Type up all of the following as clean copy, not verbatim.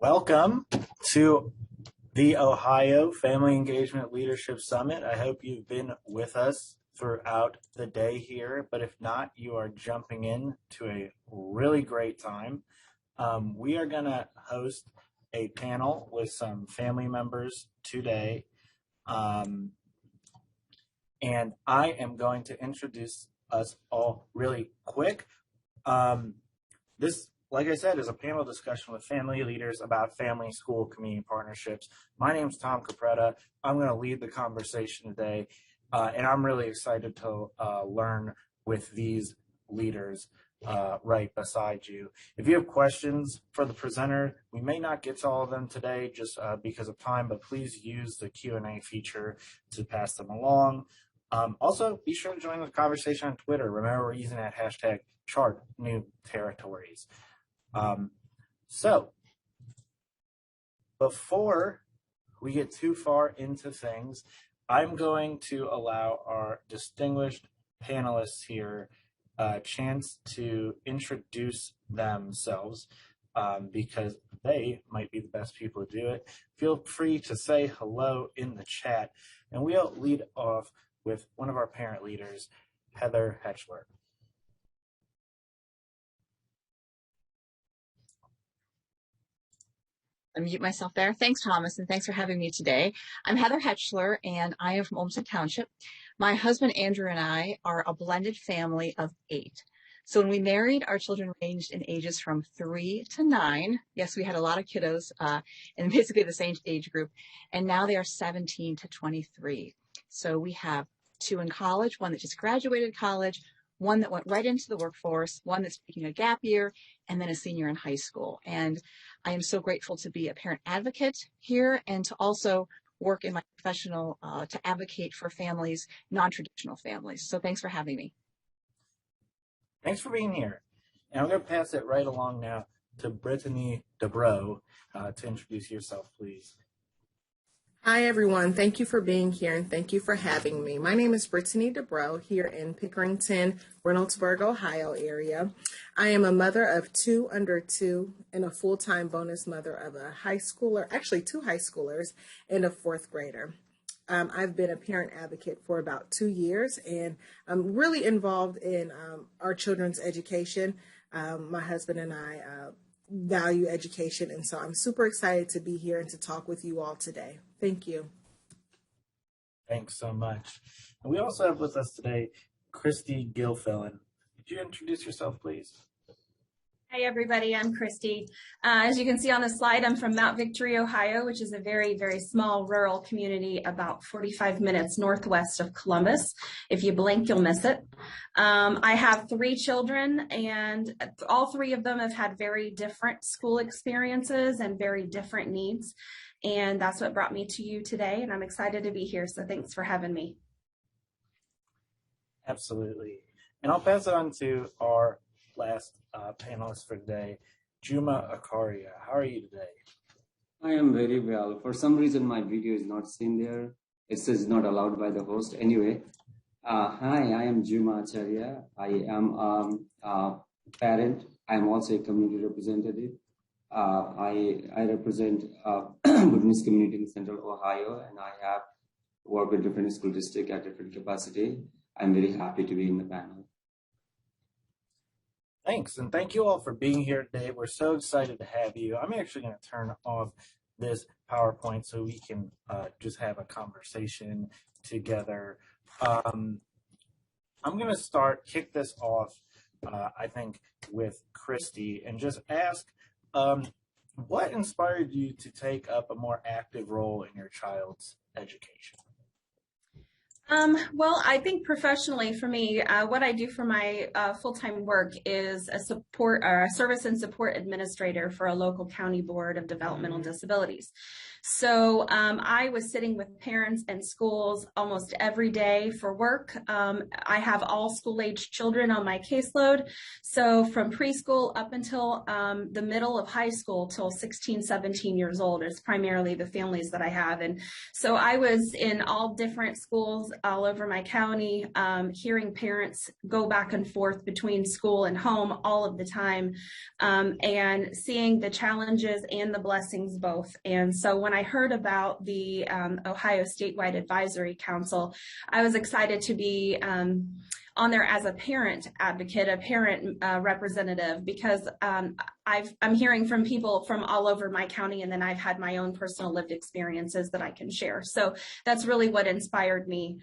Welcome to the Ohio Family Engagement Leadership Summit. I hope you've been with us throughout the day here, but if not, you are jumping in to a really great time. We are going to host a panel with some family members today, and I am going to introduce us all really quick. This, like I said, is a panel discussion with family leaders about family, school, community partnerships. My name is Tom Capretta. I'm going to lead the conversation today, and I'm really excited to learn with these leaders right beside you. If you have questions for the presenter, we may not get to all of them today just because of time, but please use the Q&A feature to pass them along. Also, be sure to join the conversation on Twitter. Remember, we're using that hashtag #ChartNewTerritories. So before we get too far into things, I'm going to allow our distinguished panelists here a chance to introduce themselves because they might be the best people to do it. Feel free to say hello in the chat, and we'll lead off with one of our parent leaders, Heather Hetchler. Unmute myself there. Thanks, Thomas, and thanks for having me today. I'm Heather Hetchler, and I am from Olmsted Township. My husband, Andrew, and I are a blended family of 8. So when we married, our children ranged in ages from 3 to 9. Yes, we had a lot of kiddos in basically the same age group, and now they are 17 to 23. So we have 2 in college, one that just graduated college, one that went right into the workforce, one that's taking a gap year, and then a senior in high school. And I am so grateful to be a parent advocate here and to also work in my professional to advocate for families, non-traditional families. So thanks for having me. Thanks for being here. And I'm going to pass it right along now to Brittany DeBro to introduce yourself, please. Hi, everyone. Thank you for being here and thank you for having me. My name is Brittany DeBro here in Pickerington, Reynoldsburg, Ohio area. I am a mother of 2 under 2 and a full-time bonus mother of a high schooler, actually 2 high schoolers and a 4th grader. I've been a parent advocate for about 2 years, and I'm really involved in our children's education. My husband and I value education, and so I'm super excited to be here and to talk with you all today. Thank you. Thanks so much. And we also have with us today Christy Gilfillan. Could you introduce yourself, please? Hi, everybody. I'm Christy. As you can see on the slide, I'm from Mount Victory, Ohio, which is a very, very small rural community about 45 minutes northwest of Columbus. If you blink, you'll miss it. I have 3 children, and all 3 of them have had very different school experiences and very different needs. And that's what brought me to you today, and I'm excited to be here. So thanks for having me. Absolutely. And I'll pass it on to our last panelist for today, Juma Akaria. How are you today? I am very well. For some reason, my video is not seen there. It says not allowed by the host. Anyway, hi, I am Juma Acharya. I am a parent. I am also a community representative. I represent Goodness Community in Central Ohio, and I have worked with different school districts at different capacity. I'm very happy to be in the panel. Thanks, and thank you all for being here today. We're so excited to have you. I'm actually going to turn off this PowerPoint so we can just have a conversation together. I'm going to kick this off, I think, with Christy, and just ask, what inspired you to take up a more active role in your child's education? Well, I think professionally for me, what I do for my full-time work is a service and support administrator for a local county board of developmental disabilities. So I was sitting with parents and schools almost every day for work. I have all school-age children on my caseload. So from preschool up until the middle of high school till 16, 17 years old is primarily the families that I have. And so I was in all different schools all over my county, hearing parents go back and forth between school and home all of the time, and seeing the challenges and the blessings both. And so when I heard about the Ohio Statewide Advisory Council, I was excited to be on there as a parent advocate, a parent representative, because I'm hearing from people from all over my county, and then I've had my own personal lived experiences that I can share. So that's really what inspired me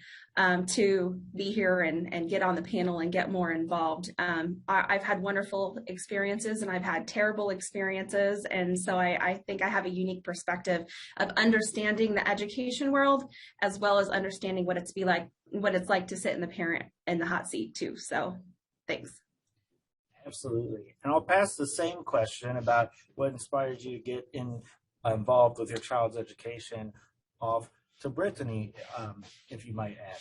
to be here and get on the panel and get more involved. I've had wonderful experiences and I've had terrible experiences. And so I think I have a unique perspective of understanding the education world, as well as understanding what it's like to sit in the hot seat too. So thanks. Absolutely. And I'll pass the same question about what inspired you to get involved with your child's education off to Brittany, if you might add.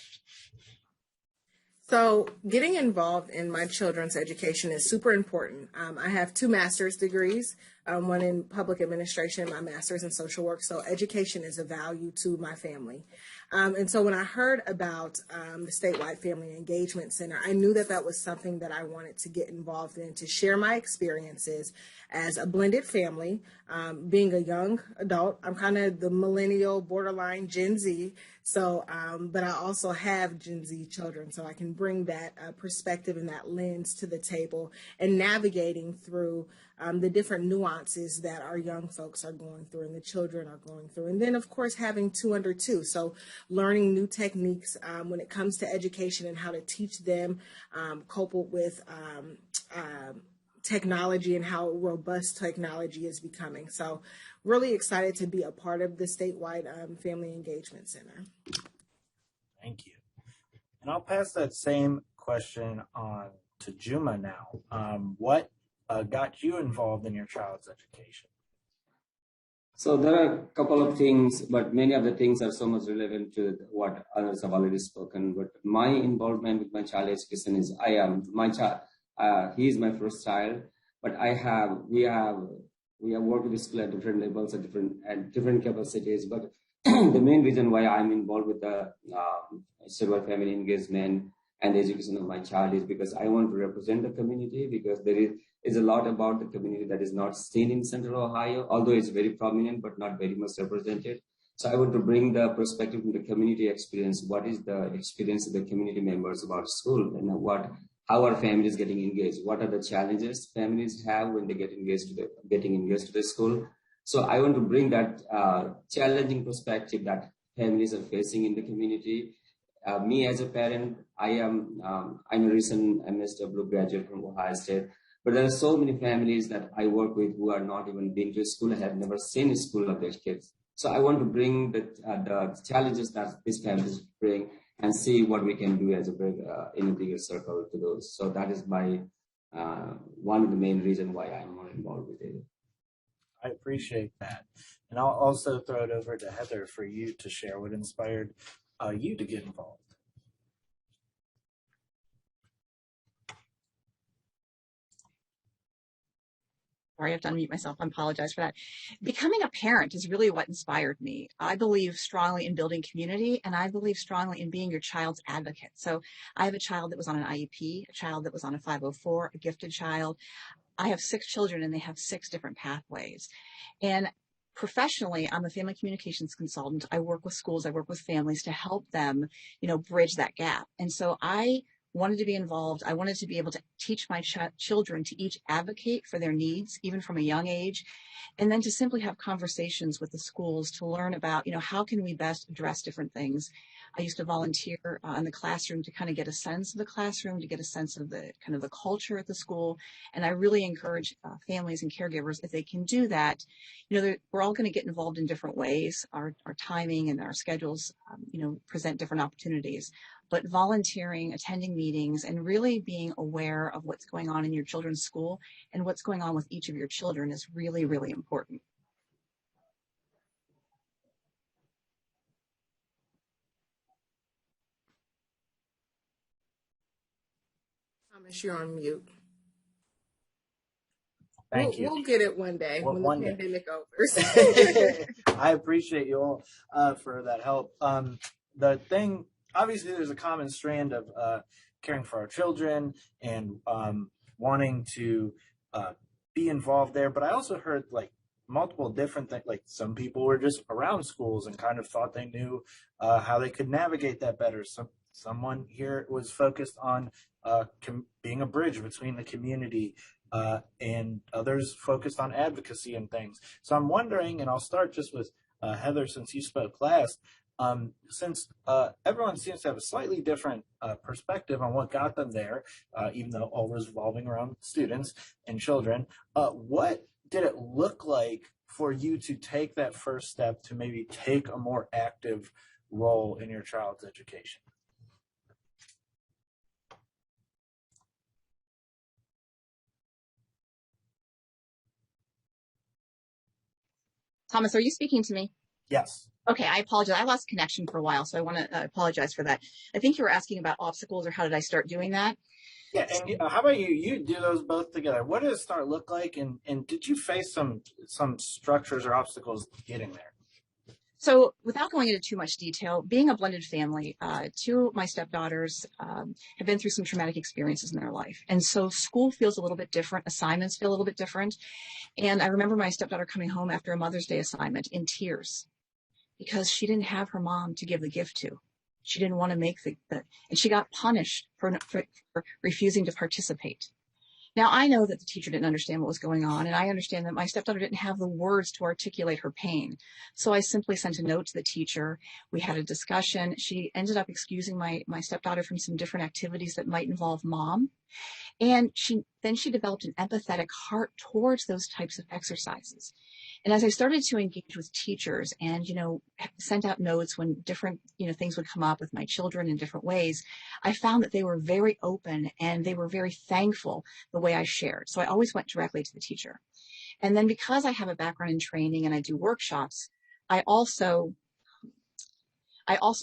So getting involved in my children's education is super important. I have 2 master's degrees, one in public administration, my master's in social work. So education is a value to my family. And so when I heard about the Statewide Family Engagement Center, I knew that that was something that I wanted to get involved in, to share my experiences as a blended family, being a young adult. I'm kind of the millennial, borderline Gen Z. So, but I also have Gen Z children, so I can bring that perspective and that lens to the table and navigating through the different nuances that our young folks are going through and the children are going through. And then, of course, having 2 under 2. So learning new techniques when it comes to education and how to teach them, cope with technology and how robust technology is becoming. So really excited to be a part of the Statewide Family Engagement Center. Thank you. And I'll pass that same question on to Juma now. What got you involved in your child's education? So there are a couple of things, but many of the things are so much relevant to what others have already spoken. But my involvement with my child education is he is my first child, but we have worked with the school at different levels, at different capacities. But the main reason why I'm involved with the Statewide Family Engagement and the education of my child is because I want to represent the community, because there is a lot about the community that is not seen in Central Ohio, although it's very prominent, but not very much represented. So I want to bring the perspective from the community experience. What is the experience of the community members about school, and how are families getting engaged? What are the challenges families have when they getting engaged to the school? So I want to bring that challenging perspective that families are facing in the community. Me as a parent, I'm a recent MSW graduate from Ohio State, but there are so many families that I work with who are not even been to school, have never seen a school of their kids. So I want to bring the challenges that these families bring and see what we can do as in a bigger circle to those. So that is my one of the main reasons why I'm more involved with it. I appreciate that. And I'll also throw it over to Heather for you to share what inspired you to get involved. Sorry, I have to unmute myself. I apologize for that. Becoming a parent is really what inspired me. I believe strongly in building community, and I believe strongly in being your child's advocate. So I have a child that was on an IEP, a child that was on a 504, a gifted child. I have 6 children, and they have 6 different pathways. And professionally, I'm a family communications consultant. I work with schools, I work with families to help them, bridge that gap. And so I wanted to be involved. I wanted to be able to teach my children to each advocate for their needs, even from a young age, and then to simply have conversations with the schools to learn about, how can we best address different things. I used to volunteer in the classroom to kind of get a sense of the classroom, to get a sense of the kind of the culture at the school. And I really encourage families and caregivers, if they can do that, we're all going to get involved in different ways. Our timing and our schedules, present different opportunities. But volunteering, attending meetings, and really being aware of what's going on in your children's school and what's going on with each of your children is really, really important. Thomas, you're on mute. Thank you. We'll get it one day when the pandemic overs. I appreciate you all for that help. The thing obviously there's a common strand of caring for our children and wanting to uh, be involved there. But I also heard like multiple different things. Like some people were just around schools and kind of thought they knew how they could navigate that better. Someone here was focused on being a bridge between the community. And others focused on advocacy and things. So I'm wondering, and I'll start just with Heather, since you spoke last, since everyone seems to have a slightly different perspective on what got them there, even though all was revolving around students and children, what did it look like for you to take that first step to maybe take a more active role in your child's education? Thomas, are you speaking to me? Yes. Okay, I apologize. I lost connection for a while, so I want to apologize for that. I think you were asking about obstacles or how did I start doing that? Yeah, and how about you? You do those both together. What did it start look like, and did you face some structures or obstacles getting there? So without going into too much detail, being a blended family, two of my stepdaughters have been through some traumatic experiences in their life. And so school feels a little bit different. Assignments feel a little bit different. And I remember my stepdaughter coming home after a Mother's Day assignment in tears because she didn't have her mom to give the gift to. She didn't want to make and she got punished for refusing to participate. Now, I know that the teacher didn't understand what was going on, and I understand that my stepdaughter didn't have the words to articulate her pain. So I simply sent a note to the teacher. We had a discussion. She ended up excusing my stepdaughter from some different activities that might involve mom. And she developed an empathetic heart towards those types of exercises. And as I started to engage with teachers and, sent out notes when different, things would come up with my children in different ways, I found that they were very open and they were very thankful the way I shared. So I always went directly to the teacher. And then because I have a background in training and I do workshops, I also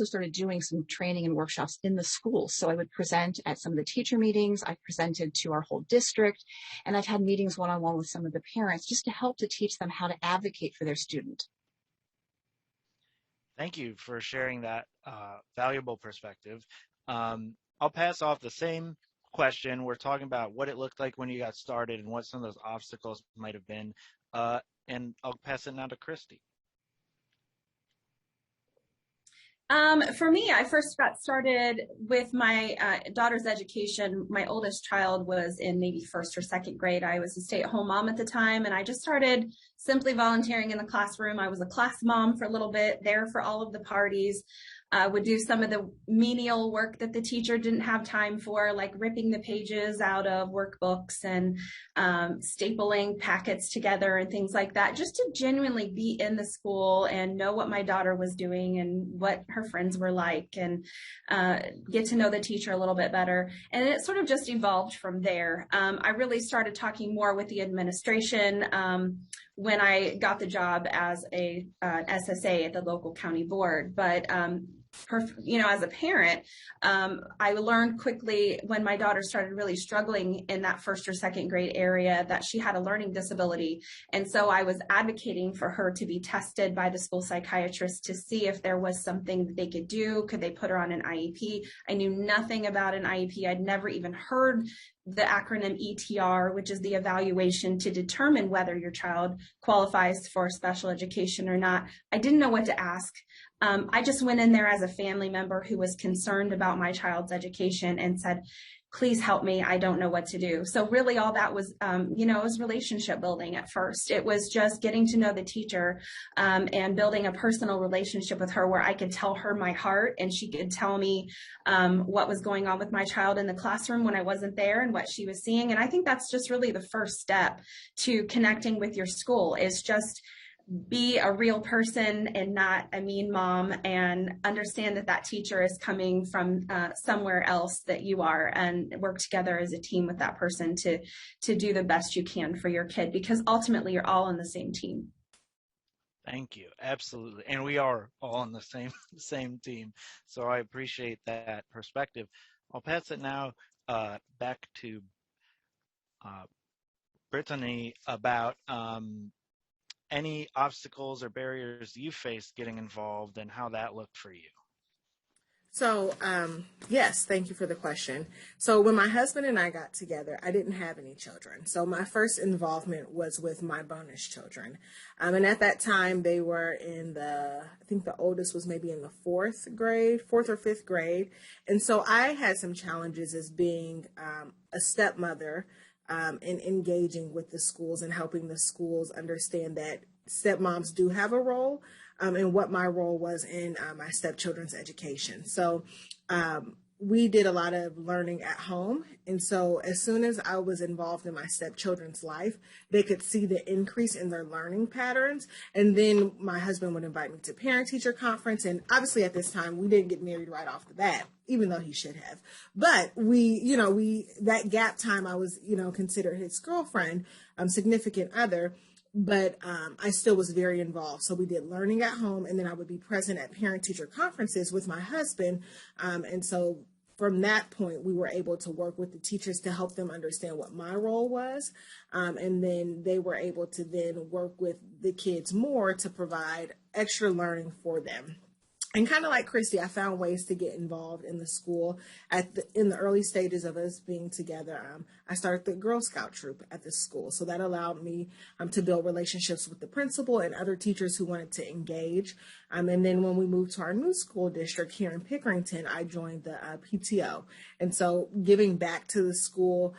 started doing some training and workshops in the schools. So I would present at some of the teacher meetings. I presented to our whole district, and I've had meetings one-on-one with some of the parents just to help to teach them how to advocate for their student. Thank you for sharing that valuable perspective. I'll pass off the same question. We're talking about what it looked like when you got started and what some of those obstacles might have been. And I'll pass it now to Christy. For me, I first got started with my daughter's education. My oldest child was in maybe first or second grade. I was a stay-at-home mom at the time, and I just started simply volunteering in the classroom. I was a class mom for a little bit, there for all of the parties. Would do some of the menial work that the teacher didn't have time for, like ripping the pages out of workbooks and stapling packets together and things like that, just to genuinely be in the school and know what my daughter was doing and what her friends were like, and get to know the teacher a little bit better. And it sort of just evolved from there. I really started talking more with the administration when I got the job as a SSA at the local county board. But as a parent, I learned quickly when my daughter started really struggling in that first or second grade area that she had a learning disability. And so I was advocating for her to be tested by the school psychiatrist to see if there was something that they could do. Could they put her on an IEP? I knew nothing about an IEP. I'd never even heard the acronym ETR, which is the evaluation to determine whether your child qualifies for special education or not. I didn't know what to ask. I just went in there as a family member who was concerned about my child's education and said, please help me. I don't know what to do. So really all that was, it was relationship building at first. It was just getting to know the teacher and building a personal relationship with her where I could tell her my heart and she could tell me what was going on with my child in the classroom when I wasn't there and what she was seeing. And I think that's just really the first step to connecting with your school, is just be a real person and not a mean mom, and understand that that teacher is coming from somewhere else that you are, and work together as a team with that person to do the best you can for your kid, because ultimately you're all on the same team. Thank you. Absolutely. And we are all on the same team. So I appreciate that perspective. I'll pass it now back to Brittany about any obstacles or barriers you faced getting involved and how that looked for you. So, yes, thank you for the question. So, when my husband and I got together, I didn't have any children. So, my first involvement was with my bonus children. And at that time, they were I think the oldest was maybe in the fourth or fifth grade. And so, I had some challenges as being a stepmother and engaging with the schools and helping the schools understand that stepmoms do have a role, and what my role was in my stepchildren's education. So we did a lot of learning at home. And so as soon as I was involved in my stepchildren's life, they could see the increase in their learning patterns. And then my husband would invite me to parent-teacher conference. And obviously at this time, we didn't get married right off the bat, even though he should have. But that gap time, I was, considered his girlfriend, significant other. But I still was very involved. So we did learning at home, and then I would be present at parent-teacher conferences with my husband. And so from that point, we were able to work with the teachers to help them understand what my role was. And then they were able to then work with the kids more to provide extra learning for them. And kind of like Christy, I found ways to get involved in the school in the early stages of us being together. I started the Girl Scout troop at the school. So that allowed me to build relationships with the principal and other teachers who wanted to engage. And then when we moved to our new school district here in Pickerington, I joined the PTO. And so giving back to the school,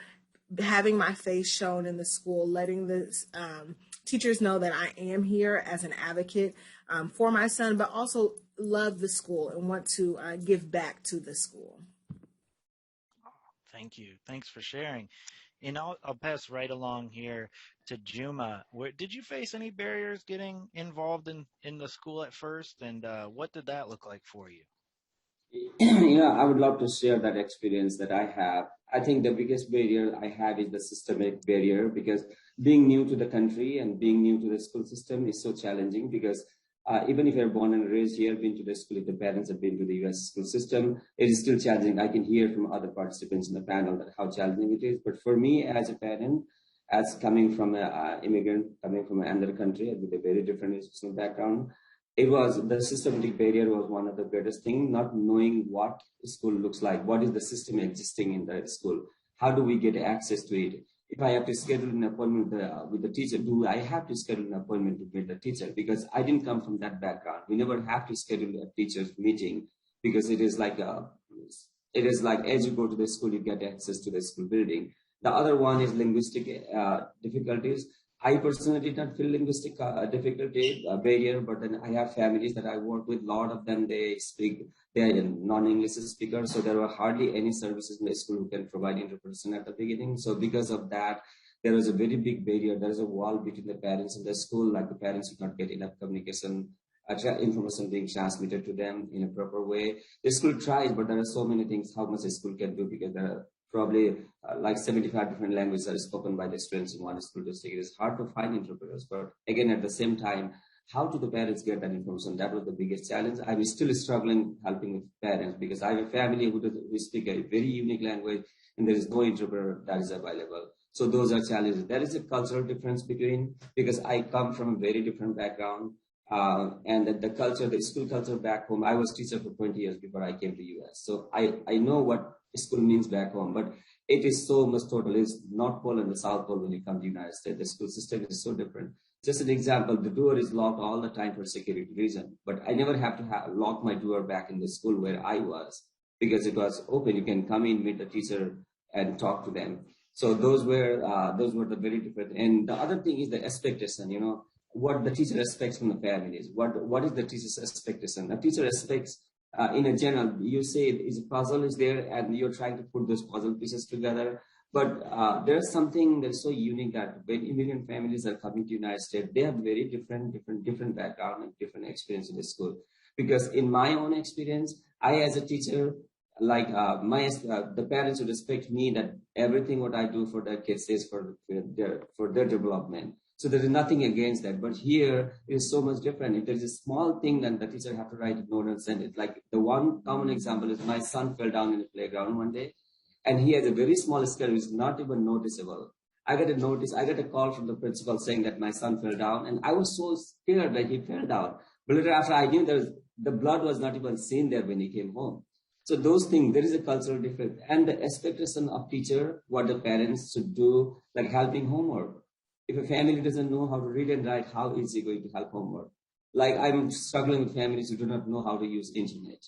having my face shown in the school, letting the teachers know that I am here as an advocate for my son, but also love the school and want to give back to the school. Thank you. Thanks for sharing. And I'll pass right along here to Juma. Did you face any barriers getting involved in the school at first? And what did that look like for you? Yeah, I would love to share that experience that I have. I think the biggest barrier I have is the systemic barrier, because being new to the country and being new to the school system is so challenging, because even if you're born and raised here, been to the school, if the parents have been to the US school system, it is still challenging. I can hear from other participants in the panel that how challenging it is. But for me as a parent, as coming from an immigrant, coming from another country with a very different educational background, it was the systematic barrier was one of the greatest things, not knowing what school looks like, what is the system existing in the school, how do we get access to it. If I have to schedule an appointment with the teacher, do I have to schedule an appointment to meet the teacher? Because I didn't come from that background. We never have to schedule a teacher's meeting, because it is like as you go to the school, you get access to the school building. The other one is linguistic difficulties. I personally did not feel linguistic difficulty barrier, but then I have families that I work with. A lot of them, they are non-English speakers, so there were hardly any services in the school who can provide interpretation at the beginning. So because of that, there was a very big barrier. There is a wall between the parents and the school, like the parents did not get enough communication, information being transmitted to them in a proper way. The school tries, but there are so many things how much a school can do, because there are probably like 75 different languages are spoken by the students in one school district. It is hard to find interpreters, but again, at the same time, how do the parents get that information? That was the biggest challenge. I was still struggling helping with parents, because I have a family who speak a very unique language, and there is no interpreter that is available. So those are challenges. There is a cultural difference because I come from a very different background. And the school culture back home, I was teacher for 20 years before I came to US. So I know what school means back home, but it is so much total. It's North Pole and the South Pole when you come to the United States. The school system is so different. Just an example, the door is locked all the time for security reason, but I never have to lock my door back in the school where I was, because it was open. You can come in, meet the teacher and talk to them. So those were the very different. And the other thing is the expectation, what the teacher expects from the families. What is the teacher's expectation? The teacher expects, in a general, you say a puzzle is there and you're trying to put those puzzle pieces together. But there's something that's so unique that when immigrant families are coming to the United States, they have very different background and different experience in the school. Because in my own experience, I as a teacher, like the parents would expect me that everything what I do for their kids is for their development. So there is nothing against that. But here it is so much different. If there is a small thing, then the teacher have to write a note and send it. Like the one common example is my son fell down in the playground one day, and he has a very small scale which is not even noticeable. I got a call from the principal saying that my son fell down, and I was so scared that he fell down. But later after I knew the blood was not even seen there when he came home. So those things, there is a cultural difference. And the expectation of teacher, what the parents should do, like helping homework. If a family doesn't know how to read and write, how is he going to help homework? Like I'm struggling with families who do not know how to use internet,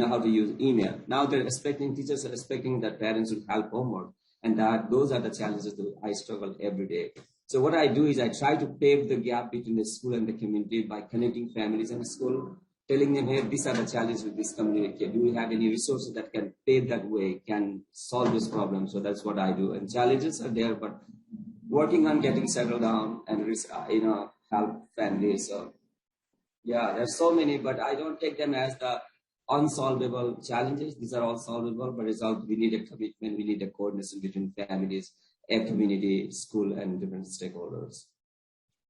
how to use email. Now teachers are expecting that parents will help homework. And those are the challenges that I struggle every day. So what I do is I try to pave the gap between the school and the community by connecting families and the school, telling them, hey, these are the challenges with this community. Do we have any resources that can pave that way, can solve this problem? So that's what I do. And challenges are there, but working on getting settled down and, help families. So yeah, there's so many, but I don't take them as the unsolvable challenges. These are all solvable, but we need a commitment, we need a coordination between families, a community, school, and different stakeholders.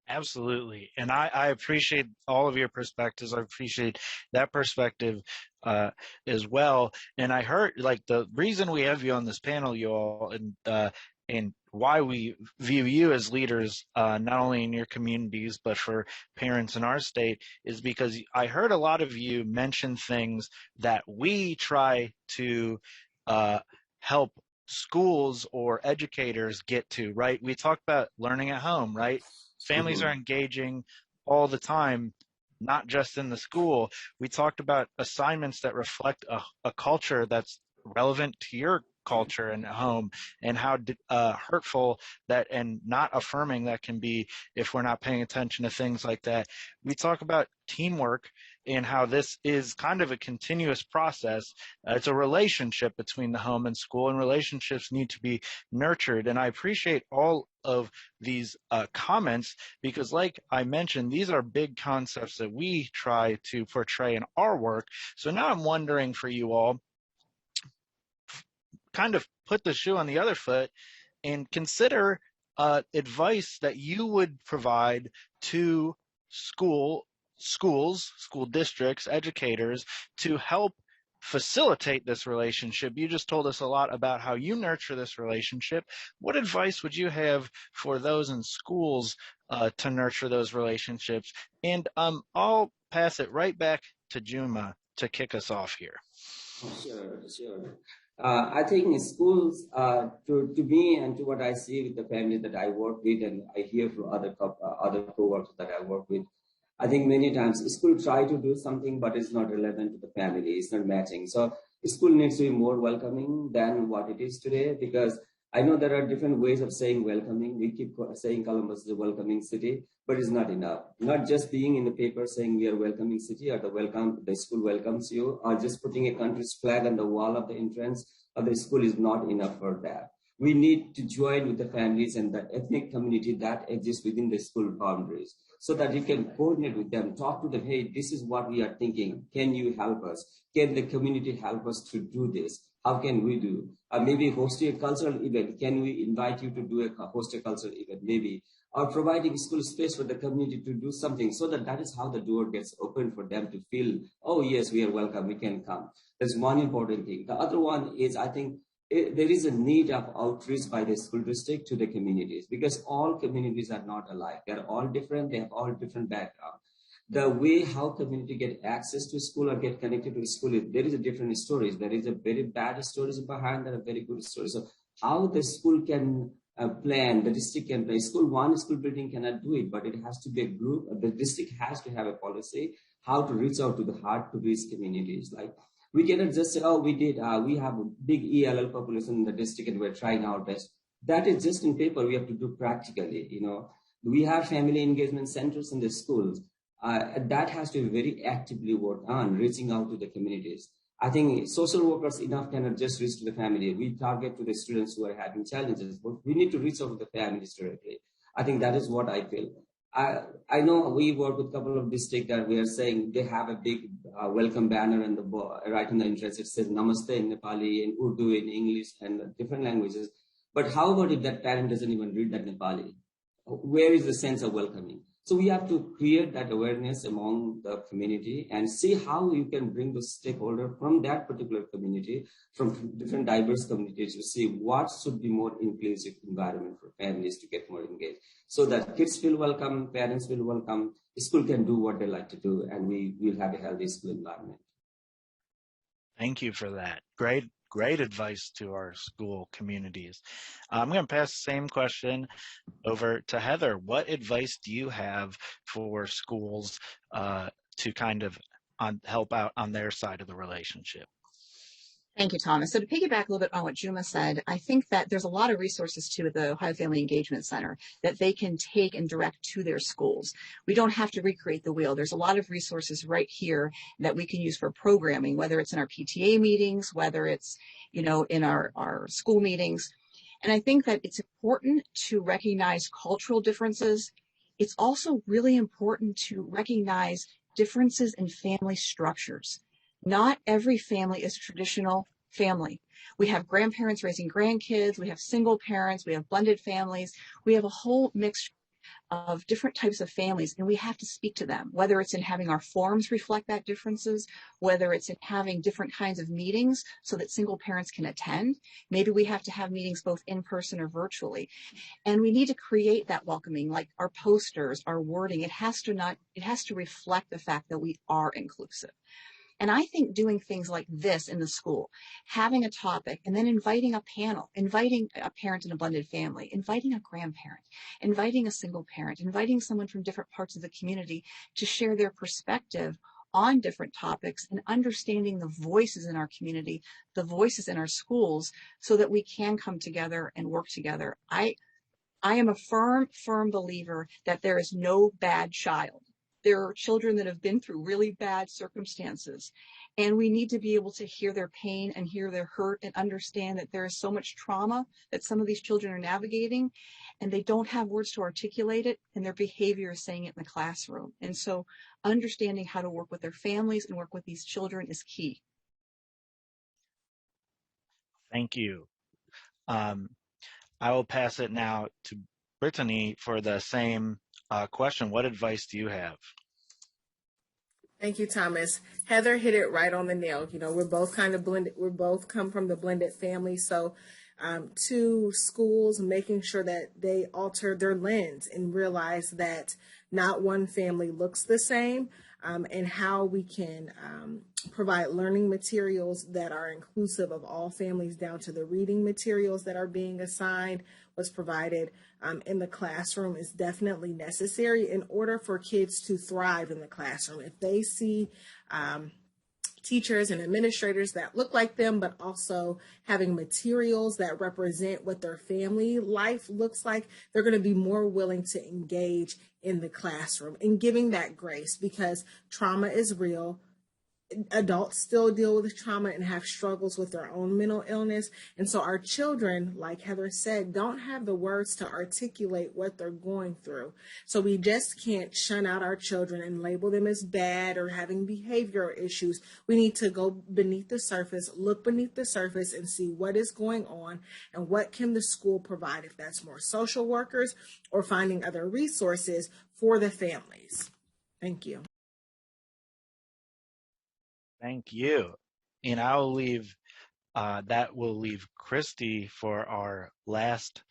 Absolutely. And I appreciate all of your perspectives. I appreciate that perspective as well. And I heard, like, the reason we have you on this panel, you all, and why we view you as leaders, not only in your communities, but for parents in our state, is because I heard a lot of you mention things that we try to help schools or educators get to, right? We talked about learning at home, right? Families are engaging all the time, not just in the school. We talked about assignments that reflect a culture that's relevant to your culture and home, and how hurtful that and not affirming that can be if we're not paying attention to things like that. We talk about teamwork and how this is kind of a continuous process. It's a relationship between the home and school, and relationships need to be nurtured. And I appreciate all of these comments, because like I mentioned, these are big concepts that we try to portray in our work. So now I'm wondering for you all, kind of put the shoe on the other foot and consider advice that you would provide to schools, school districts, educators, to help facilitate this relationship. You just told us a lot about how you nurture this relationship. What advice would you have for those in schools to nurture those relationships? And I'll pass it right back to Juma to kick us off here. Sure. I think in schools, to me and to what I see with the family that I work with, and I hear from other co-workers that I work with, I think many times school try to do something, but it's not relevant to the family. It's not matching. So school needs to be more welcoming than what it is today, because I know there are different ways of saying welcoming. We keep saying Columbus is a welcoming city, but it's not enough. Not just being in the paper saying we are a welcoming city, or the school welcomes you, or just putting a country's flag on the wall of the entrance of the school is not enough for that. We need to join with the families and the ethnic community that exists within the school boundaries, so that you can coordinate with them, talk to them, hey, this is what we are thinking. Can you help us? Can the community help us to do this? How can we do? Maybe hosting a cultural event. Can we invite you to host a cultural event? Maybe. Or providing school space for the community to do something, so that is how the door gets open for them to feel, oh, yes, we are welcome, we can come. That's one important thing. The other one is, I think, there is a need of outreach by the school district to the communities, because all communities are not alike. They're all different. They have all different backgrounds. The way how community get access to school or get connected to school, there is a different stories. There is a very bad stories behind and a very good story. So how the school can plan, the district can plan. One school building cannot do it, but it has to be a group. The district has to have a policy how to reach out to the hard to reach communities. Like, we cannot just say, oh, we have a big ELL population in the district and we're trying our best. That is just in paper. We have to do practically. We have family engagement centers in the schools. That has to be very actively worked on, reaching out to the communities. I think social workers enough cannot just reach to the family. We target to the students who are having challenges, but we need to reach out to the families directly. I think that is what I feel. I know we work with a couple of districts that we are saying they have a big welcome banner and right in the entrance it says Namaste in Nepali, in Urdu, in English, and different languages. But how about if that parent doesn't even read that Nepali? Where is the sense of welcoming? So we have to create that awareness among the community and see how you can bring the stakeholder from that particular community, from different diverse communities, to see what should be more inclusive environment for families to get more engaged, so that kids feel welcome, parents feel welcome, school can do what they like to do, and we will have a healthy school environment. Thank you for that. Great advice to our school communities. I'm going to pass the same question over to Heather. What advice do you have for schools to kind of help out on their side of the relationship? Thank you, Thomas. So to piggyback a little bit on what Juma said, I think that there's a lot of resources to the Ohio Family Engagement Center that they can take and direct to their schools. We don't have to recreate the wheel. There's a lot of resources right here that we can use for programming, whether it's in our PTA meetings, whether it's, in our school meetings. And I think that it's important to recognize cultural differences. It's also really important to recognize differences in family structures. Not every family is a traditional family. We have grandparents raising grandkids, we have single parents, we have blended families, we have a whole mix of different types of families, and we have to speak to them, whether it's in having our forms reflect that differences, whether it's in having different kinds of meetings so that single parents can attend. Maybe we have to have meetings both in person or virtually. And we need to create that welcoming, like our posters, our wording. It has to reflect the fact that we are inclusive. And I think doing things like this in the school, having a topic and then inviting a panel, inviting a parent in a blended family, inviting a grandparent, inviting a single parent, inviting someone from different parts of the community to share their perspective on different topics, and understanding the voices in our community, the voices in our schools, so that we can come together and work together. I am a firm believer that there is no bad child. There are children that have been through really bad circumstances, and we need to be able to hear their pain and hear their hurt and understand that there is so much trauma that some of these children are navigating, and they don't have words to articulate it, and their behavior is saying it in the classroom. And so understanding how to work with their families and work with these children is key. Thank you. I will pass it now to Brittany for the same question. What advice do you have? Thank you, Thomas. Heather hit it right on the nail. We're both kind of blended. We're both come from the blended family. So to schools, making sure that they alter their lens and realize that not one family looks the same, and how we can provide learning materials that are inclusive of all families, down to the reading materials that are being assigned, what's provided in the classroom is definitely necessary in order for kids to thrive in the classroom. If they see teachers and administrators that look like them, but also having materials that represent what their family life looks like, they're going to be more willing to engage in the classroom, and giving that grace, because trauma is real. Adults still deal with trauma and have struggles with their own mental illness. And so our children, like Heather said, don't have the words to articulate what they're going through. So we just can't shun out our children and label them as bad or having behavioral issues. We need to go beneath the surface, look beneath the surface, and see what is going on and what can the school provide, if that's more social workers or finding other resources for the families. Thank you. Thank you. And I'll leave, that will leave Christy for our last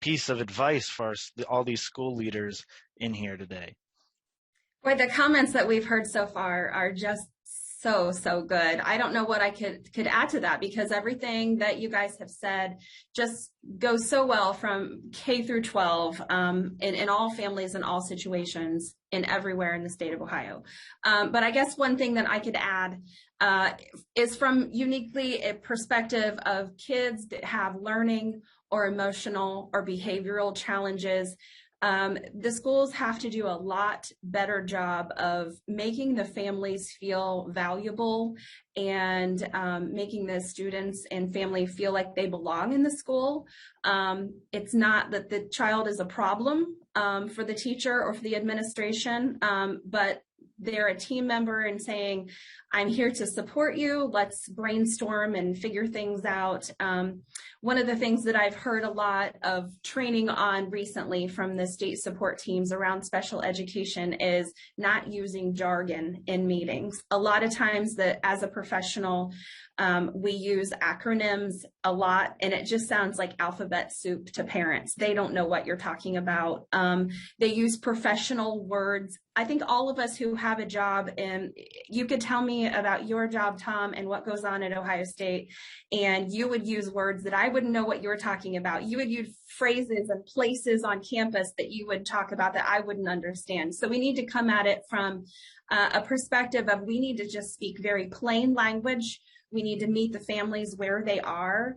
piece of advice for all these school leaders in here today. Boy, the comments that we've heard so far are just so good. I don't know what I could add to that, because everything that you guys have said just goes so well from K through 12 in all families and all situations and everywhere in the state of Ohio. But I guess one thing that I could add is from uniquely a perspective of kids that have learning or emotional or behavioral challenges. The schools have to do a lot better job of making the families feel valuable and making the students and family feel like they belong in the school. It's not that the child is a problem for the teacher or for the administration, but they're a team member and saying, I'm here to support you. Let's brainstorm and figure things out. One of the things that I've heard a lot of training on recently from the state support teams around special education is not using jargon in meetings. A lot of times that as a professional, we use acronyms a lot, and it just sounds like alphabet soup to parents. They don't know what you're talking about. They use professional words. I think all of us who have a job, and you could tell me about your job, Tom, and what goes on at Ohio State, and you would use words that I wouldn't know what you were talking about. You would use phrases and places on campus that you would talk about that I wouldn't understand. So we need to come at it from a perspective of we need to just speak very plain language. We need to meet the families where they are.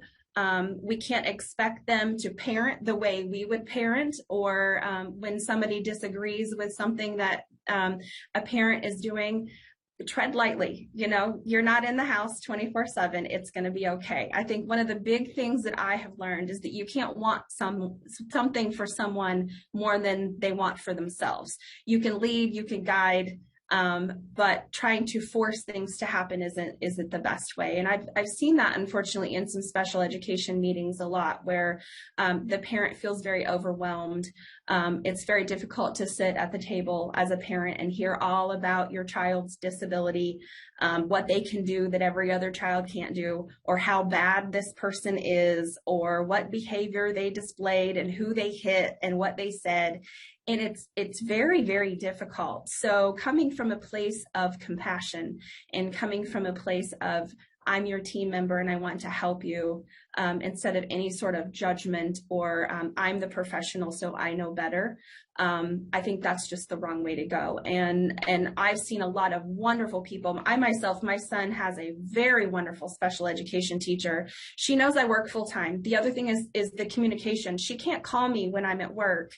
We can't expect them to parent the way we would parent, or when somebody disagrees with something that a parent is doing, tread lightly. You know, you're not in the house 24/7. It's going to be okay. I think one of the big things that I have learned is that you can't want something for someone more than they want for themselves. You can lead, you can guide, but trying to force things to happen isn't the best way. And I've seen that, unfortunately, in some special education meetings a lot, where the parent feels very overwhelmed. It's very difficult to sit at the table as a parent and hear all about your child's disability, what they can do that every other child can't do, or how bad this person is, or what behavior they displayed and who they hit and what they said. And it's very, very difficult. So coming from a place of compassion and coming from a place of, I'm your team member and I want to help you, instead of any sort of judgment or I'm the professional so I know better. I think that's just the wrong way to go. And I've seen a lot of wonderful people. I myself, my son has a very wonderful special education teacher. She knows I work full time. The other thing is the communication. She can't call me when I'm at work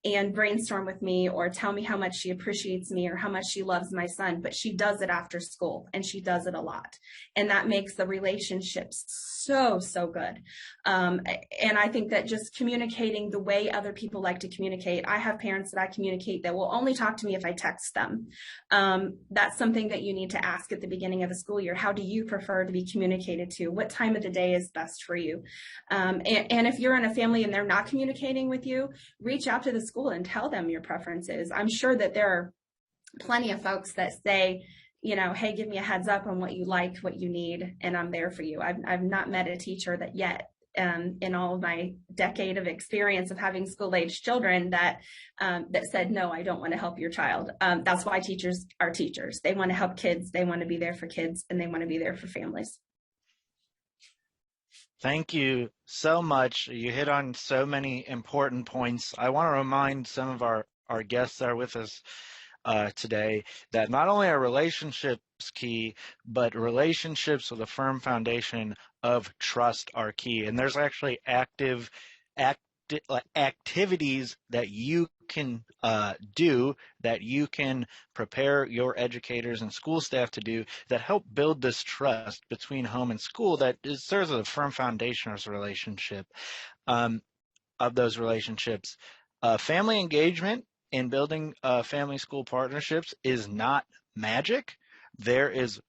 and brainstorm with me or tell me how much she appreciates me or how much she loves my son, but she does it after school, and she does it a lot. And that makes the relationships so good. And I think that just communicating the way other people like to communicate. I have parents that I communicate that will only talk to me if I text them. That's something that you need to ask at the beginning of the school year. How do you prefer to be communicated to? What time of the day is best for you? And if you're in a family and they're not communicating with you, reach out to the school and tell them your preferences. I'm sure that there are plenty of folks that say, you know, hey, give me a heads up on what you like, what you need, and I'm there for you. I've not met a teacher that yet, in all of my decade of experience of having school-age children, that said, no, I don't want to help your child. That's why teachers are teachers. They want to help kids. They want to be there for kids, and they want to be there for families. Thank you so much. You hit on so many important points. I want to remind some of our guests that are with us today that not only are relationships key, but relationships with a firm foundation of trust are key. And there's actually activities that you can do, that you can prepare your educators and school staff to do, that help build this trust between home and school that serves as a firm foundation of relationship, of those relationships. Family engagement in building family school partnerships is not magic. There is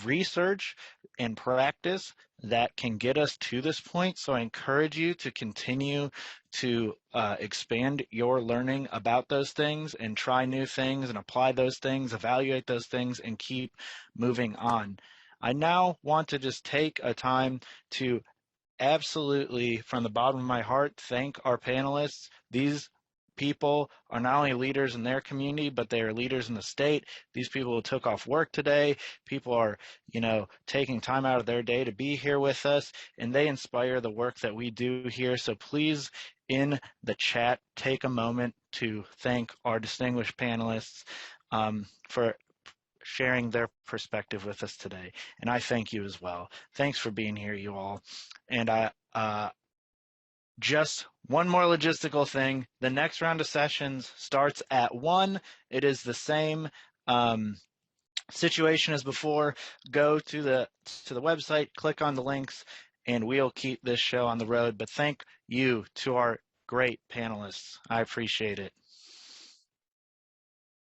research and practice that can get us to this point. So I encourage you to continue to expand your learning about those things and try new things and apply those things, evaluate those things, and keep moving on. I now want to just take a time to absolutely, from the bottom of my heart, thank our panelists. These people are not only leaders in their community, but they are leaders in the state. These people who took off work today, people are, taking time out of their day to be here with us, and they inspire the work that we do here. So please, in the chat, take a moment to thank our distinguished panelists for sharing their perspective with us today. And I thank you as well. Thanks for being here, you all. And just one more logistical thing. The next round of sessions starts at 1. It is the same situation as before. Go to the website, click on the links, and we'll keep this show on the road. But thank you to our great panelists. I appreciate it.